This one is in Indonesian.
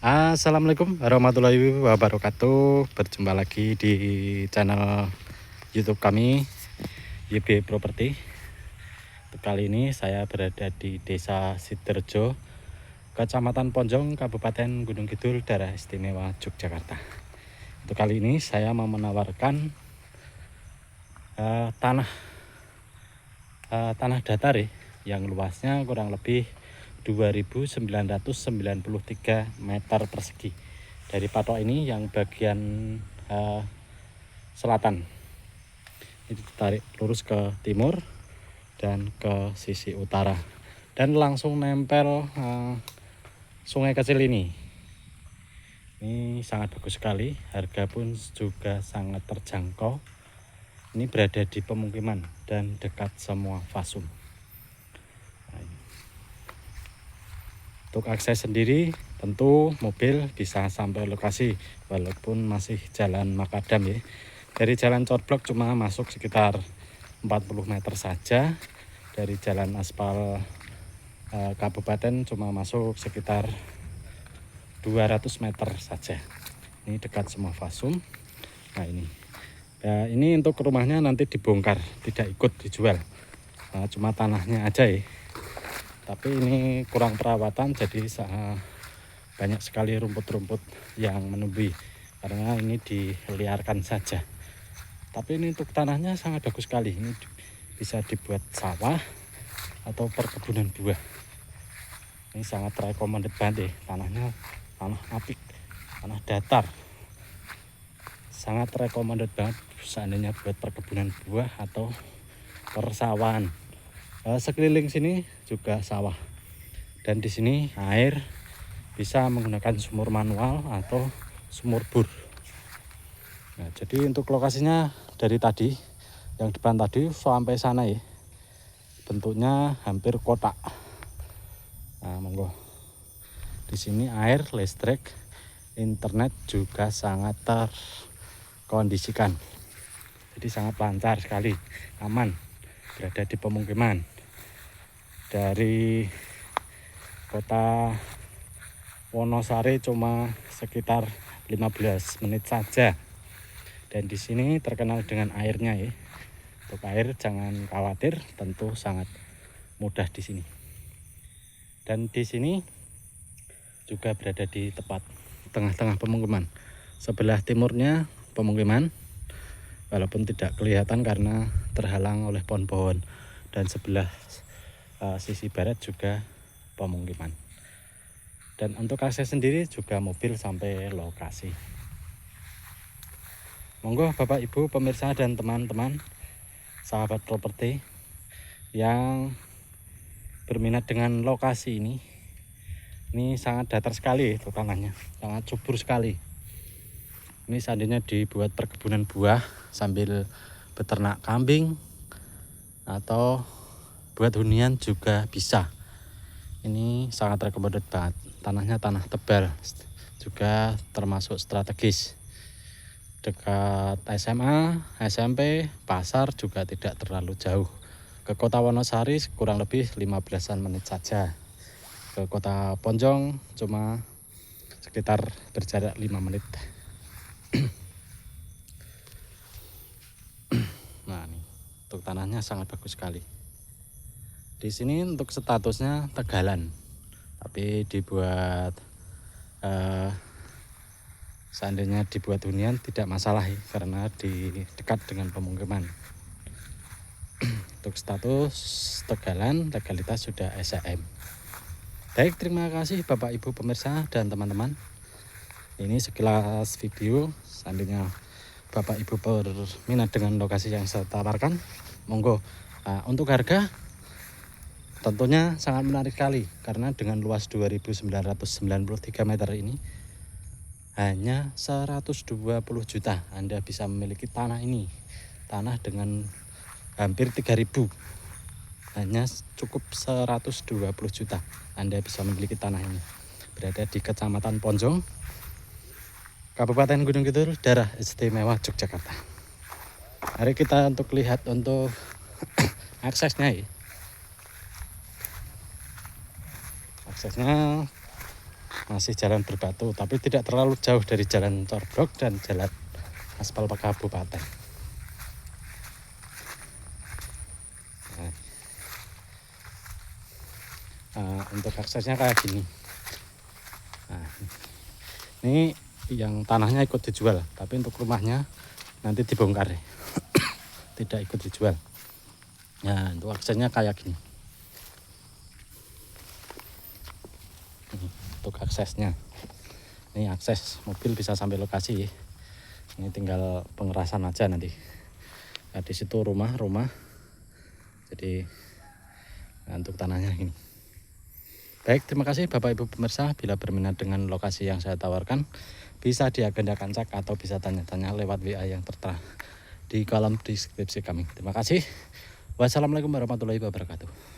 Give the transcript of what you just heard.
Assalamualaikum warahmatullahi wabarakatuh. Berjumpa lagi di channel YouTube kami, YB Property. Kali ini saya berada di Desa Sidorejo, Kecamatan Ponjong, Kabupaten Gunung Kidul, Daerah Istimewa Yogyakarta. Untuk kali ini saya mau menawarkan tanah datar yang luasnya kurang lebih 2.993 meter persegi. Dari patok ini yang bagian selatan ini ditarik lurus ke timur dan ke sisi utara dan langsung nempel sungai kecil ini sangat bagus sekali. Harga pun juga sangat terjangkau. Ini berada di pemukiman dan dekat semua fasum. Untuk akses sendiri tentu mobil bisa sampai lokasi walaupun masih jalan makadam ya. Dari jalan Corblok cuma masuk sekitar 40 meter saja. Dari jalan aspal kabupaten cuma masuk sekitar 200 meter saja. Ini dekat semua fasum. Nah ini untuk rumahnya nanti dibongkar, tidak ikut dijual. Cuma tanahnya aja ya. Tapi ini kurang perawatan, jadi banyak sekali rumput-rumput yang menumbuh karena ini diliarkan saja. Tapi ini untuk tanahnya sangat bagus sekali. Ini bisa dibuat sawah atau perkebunan buah. Ini sangat recommended banget ya. Tanahnya tanah apik, tanah datar. Sangat recommended banget seandainya buat perkebunan buah atau persawahan. Sekeliling sini juga sawah, dan di sini air bisa menggunakan sumur manual atau sumur bor. Nah, jadi untuk lokasinya dari tadi yang depan tadi sampai sana ya, bentuknya hampir kotak. Nah, monggo. Di sini air, listrik, internet juga sangat terkondisikan. Jadi sangat lancar sekali, aman, berada di pemukiman. Dari kota Wonosari cuma sekitar 15 menit saja. Dan di sini terkenal dengan airnya ya. Untuk air jangan khawatir, tentu sangat mudah di sini. Dan di sini juga berada di tepat tengah-tengah pemukiman. Sebelah timurnya pemukiman, walaupun tidak kelihatan karena terhalang oleh pohon-pohon, dan sebelah sisi barat juga pemukiman. Dan untuk akses sendiri juga mobil sampai lokasi. Monggo Bapak Ibu pemirsa dan teman-teman sahabat properti yang berminat dengan lokasi ini sangat datar sekali itu tanahnya, sangat subur sekali. Ini seandainya dibuat perkebunan buah sambil beternak kambing atau buat hunian juga bisa. Ini sangat recommended banget. Tanahnya tanah tebal, juga termasuk strategis. Dekat SMA, SMP, pasar juga tidak terlalu jauh. Ke kota Wonosari kurang lebih 15-an menit saja. Ke kota Ponjong cuma sekitar berjarak 5 menit. Nah, ini untuk tanahnya sangat bagus sekali. Di sini untuk statusnya tegalan, tapi dibuat seandainya dibuat hunian tidak masalah ya, karena di dekat dengan pemukiman. Untuk status tegalan, legalitas sudah SAM. Baik, terima kasih Bapak Ibu pemirsa dan teman-teman. Ini sekilas video. Seandainya Bapak Ibu berminat dengan lokasi yang saya tawarkan, monggo. Untuk harga tentunya sangat menarik sekali, karena dengan luas 2.993 meter ini hanya 120 juta Anda bisa memiliki tanah ini. Tanah dengan hampir 3.000, hanya cukup 120 juta Anda bisa memiliki tanah ini. Berada di Kecamatan Ponjong, Kabupaten Gunung Kidul, Daerah Istimewa Yogyakarta. Mari kita untuk lihat untuk aksesnya ya. Aksesnya masih jalan berbatu, tapi tidak terlalu jauh dari jalan Corbok dan jalan aspal kabupaten. Nah, untuk aksesnya kayak gini. Nah, ini yang tanahnya ikut dijual, tapi untuk rumahnya nanti dibongkar ya. Tidak ikut dijual. Nah, untuk aksesnya kayak gini. Untuk aksesnya, ini akses mobil bisa sampai lokasi. Ini tinggal pengerasan aja nanti. Nah, di situ rumah. Jadi nah, untuk tanahnya ini. Baik, terima kasih Bapak Ibu pemirsa. Bila berminat dengan lokasi yang saya tawarkan, bisa diagendakan cek atau bisa tanya-tanya lewat WA yang tertera di kolom deskripsi kami. Terima kasih. Wassalamualaikum warahmatullahi wabarakatuh.